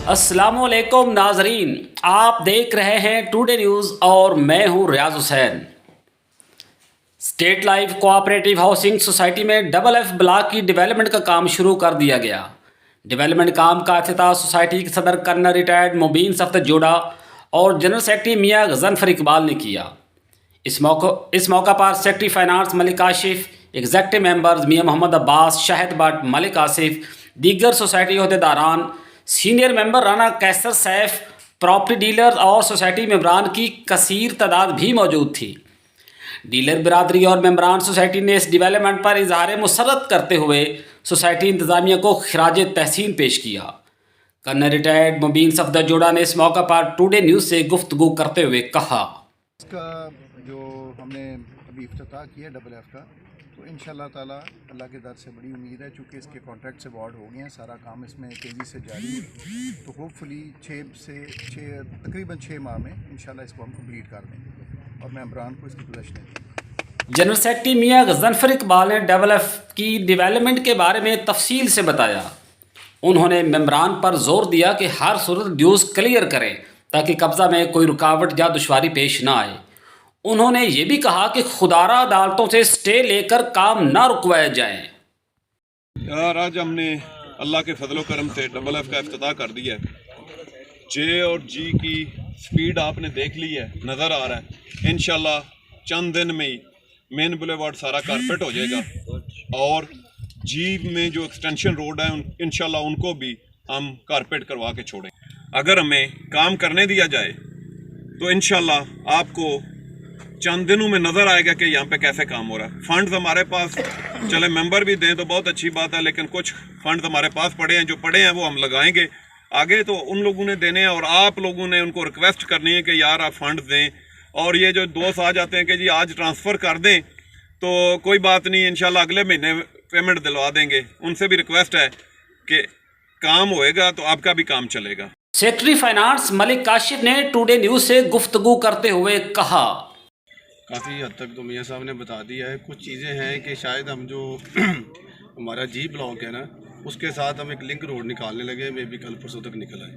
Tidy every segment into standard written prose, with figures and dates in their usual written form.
अस्सलाम वालेकुम नाजरीन, आप देख रहे हैं टुडे न्यूज़ और मैं हूं Riaz Hussain. State Life cooperative housing society में डबल एफ ब्लॉक की डेवलपमेंट का काम शुरू कर दिया गया। डेवलपमेंट काम का इफ्तिताह सोसाइटी के सदर कर्नल रिटायर्ड मुबीन सफ्दर जोड़ा और जनरल सेक्रेटरी मियाँ गजनफर इकबाल ने किया। इस मौका पर secretary finance Malik Asif, executive members Mian Muhammad Abbas, Shahid Bhatt, Malik Asif, दीगर सोसाइटी अहदेदारान, senior member Rana Kaiser Saif, property dealer और सोसाइटी मेंबरान की कसीर तादाद भी मौजूद थी। डीलर बिरादरी और मेंबरान सोसाइटी ने इस डेवलपमेंट पर इजहार मुसर्रत करते हुए सोसाइटी इंतज़ामिया को खिराज तहसीन पेश किया। कर्नल रिटायर्ड मुबीन सफ्दर जोड़ा ने इस मौका पर टुडे न्यूज़ से गुफ्तगू करते हुए कहा, इसका जो हमने अभी इफ्तिताह किया डबल एफ का, तो इंशाल्लाह ताला अल्लाह के दर से बड़ी उम्मीद है, चूँकि इसके कॉन्ट्रैक्ट से अवार्ड हो गए हैं, सारा काम इसमें तेज़ी से जारी है, तो होपफुली तकरीबन 6 माह में इंशाल्लाह इसको हम कंप्लीट कर देंगे और मेंबरान को इसकी गुज़ारिश देंगे। जनरल सेक्रेटरी मियाँ गजनफर इकबाल ने डबल एफ की डेवलपमेंट के बारे में तफसील से बताया। उन्होंने मेंबरान पर जोर दिया कि हर सूरत ड्यूज़ क्लियर करें ताकि कब्ज़ा में कोई रुकावट या दुश्वारी पेश ना आए। उन्होंने ये भी कहा कि खुदारा अदालतों से स्टे लेकर काम ना रुकवाए जाएं। यार आज हमने अल्लाह के फजलो करम से डबल एफ का इफ्तिताह कर दिया है। जे और जी की स्पीड आपने देख ली है, नज़र आ रहा है। इंशाल्लाह चंद दिन में ही मेन बुलेवार्ड सारा कारपेट हो जाएगा और जी में जो एक्सटेंशन रोड है इंशाल्लाह उनको भी हम कारपेट करवा के छोड़ें। अगर हमें काम करने दिया जाए तो इंशाल्लाह आपको चंद दिनों में नज़र आएगा कि यहाँ पे कैसे काम हो रहा है। फंड्स हमारे पास चले मेंबर भी दें तो बहुत अच्छी बात है, लेकिन कुछ फंड्स हमारे पास पड़े हैं, जो पड़े हैं वो हम लगाएंगे। आगे तो उन लोगों ने देने हैं और आप लोगों ने उनको रिक्वेस्ट करनी है कि यार आप फंड्स दें। और ये जो दोस्त आ जाते हैं कि जी आज ट्रांसफ़र कर दें, तो कोई बात नहीं, इंशाल्लाह अगले महीने पेमेंट दिलवा देंगे। उनसे भी रिक्वेस्ट है कि काम होएगा तो आपका भी काम चलेगा। सेक्रेटरी फाइनेंस मलिक काशिफ ने टुडे न्यूज़ से गुफ्तगू करते हुए कहा, काफ़ी हद तक तो मियाँ साहब ने बता दिया है। कुछ चीज़ें हैं कि शायद हम जो हमारा जी ब्लॉक है ना, उसके साथ हम एक लिंक रोड निकालने लगे, मे भी कल परसों तक निकल आए,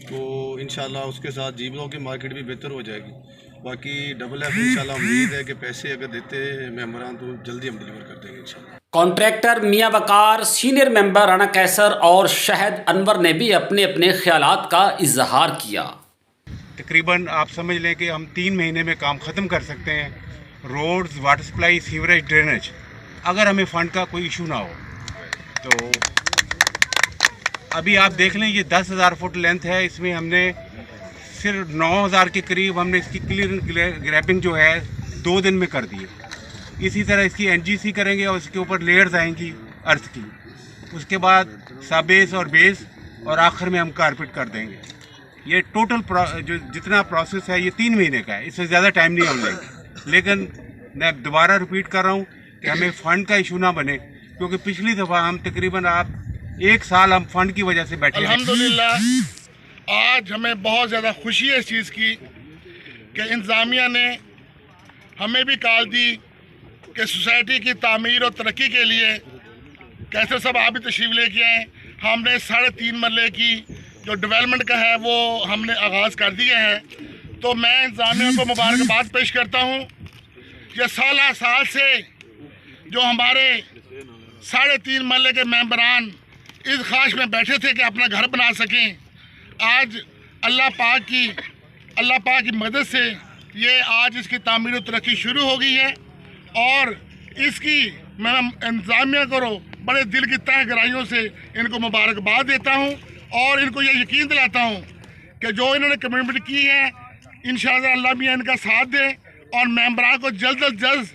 तो इंशाल्लाह उसके साथ जी ब्लॉक की मार्केट भी बेहतर हो जाएगी। बाकी डबल एफ इंशाल्लाह उम्मीद है कि पैसे अगर देते मेंबरान तो जल्दी हम डिलीवर कर देंगे इंशाल्लाह। कॉन्ट्रैक्टर मियाँ वकार, सीनियर मेंबर राना कैसर और शाहिद अनवर ने भी अपने अपने ख्यालात का इजहार किया। तकरीबन आप समझ लें कि हम 3 महीने में काम ख़त्म कर सकते हैं। Roads, water supply, sewerage, drainage, अगर हमें फ़ंड का कोई इशू ना हो तो अभी आप देख लें ये 10,000 फुट लेंथ है, इसमें हमने सिर्फ 9,000 के करीब हमने इसकी क्लियर ग्रैपिंग जो है 2 दिन में कर दी है। इसी तरह इसकी एनजीसी करेंगे और इसके ऊपर लेयर्स आएंगी अर्थ की, उसके बाद सब बेस और बेस, और आखिर में हम कारपेट कर देंगे। ये टोटल जो जितना प्रोसेस है ये 3 महीने का है, इससे ज़्यादा टाइम नहीं हम लेंगे। लेकिन मैं दोबारा रिपीट कर रहा हूँ कि हमें फ़ंड का इशू ना बने, क्योंकि पिछली दफ़ा हम तकरीबन 1 साल हम फ़ंड की वजह से बैठे हैं। अल्हम्दुलिल्लाह आज हमें बहुत ज़्यादा खुशी है इस चीज़ की कि इंतज़ामिया ने हमें भी कॉल दी कि सोसाइटी की तामीर और तरक्की के लिए कैसे सब आप भी तशरीफ़ लेके आए। हमने 3.5 मरले की जो डेवलपमेंट का है वो हमने आगाज़ कर दिया है। तो मैं इंतज़ामिया को मुबारकबाद पेश करता हूँ। ये 16 साल से जो हमारे 3.5 मरले के मेंबरान इस ख्वाहिश में बैठे थे कि अपना घर बना सकें, आज अल्लाह पाक की मदद से ये आज इसकी तामीर और तरक्की शुरू हो गई है। और इसकी मैं इंतज़ामिया को बड़े दिल की तह गहराइयों से इनको मुबारकबाद देता हूँ और इनको ये यकीन दिलाता हूँ कि जो इन्होंने कमिटमेंट की है इंशाअल्लाह अल्लाह भी इनका साथ दे और मेंबरान को जल्द अज जल्द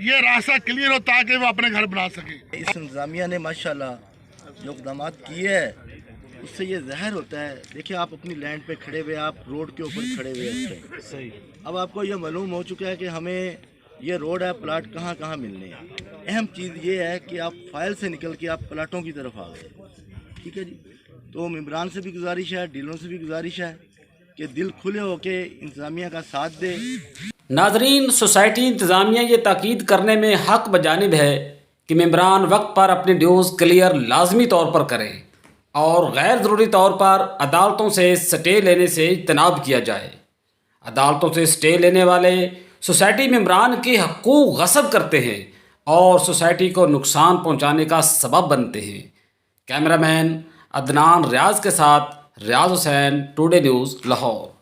ये रास्ता क्लियर हो ताकि वो अपने घर बना सके। इस इंतज़ामिया ने माशाल्लाह जो इक़दाम किए हैं उससे ये ज़ाहिर होता है। देखिए आप अपनी लैंड पे खड़े हुए, आप रोड के ऊपर खड़े हुए हैं, सही। अब आपको ये मालूम हो चुका है कि हमें ये रोड है, प्लाट कहाँ कहाँ मिलने हैं। अहम चीज़ ये है कि आप फाइल से निकल के आप प्लाटों की तरफ आ गए, ठीक है जी। तो मेंबरान से भी गुजारिश है, डीलरों से भी गुजारिश है कि दिल खुले होके इंतज़ामिया का साथ दे। नाजरीन, सोसाइटी इंतज़ामिया ये ताकीद करने में हक बजानिब है कि मेंबरान वक्त पर अपने ड्यूज़ क्लियर लाजमी तौर पर करें اور غیر ضروری طور پر عدالتوں سے سٹے لینے سے اجتناب کیا جائے۔ عدالتوں سے سٹے لینے والے سوسائٹی ممبران کے حقوق غصب کرتے ہیں اور سوسائٹی کو نقصان پہنچانے کا سبب بنتے ہیں۔ کیمرہ مین عدنان ریاض کے ساتھ ریاض حسین، ٹوڈے نیوز، لاہور۔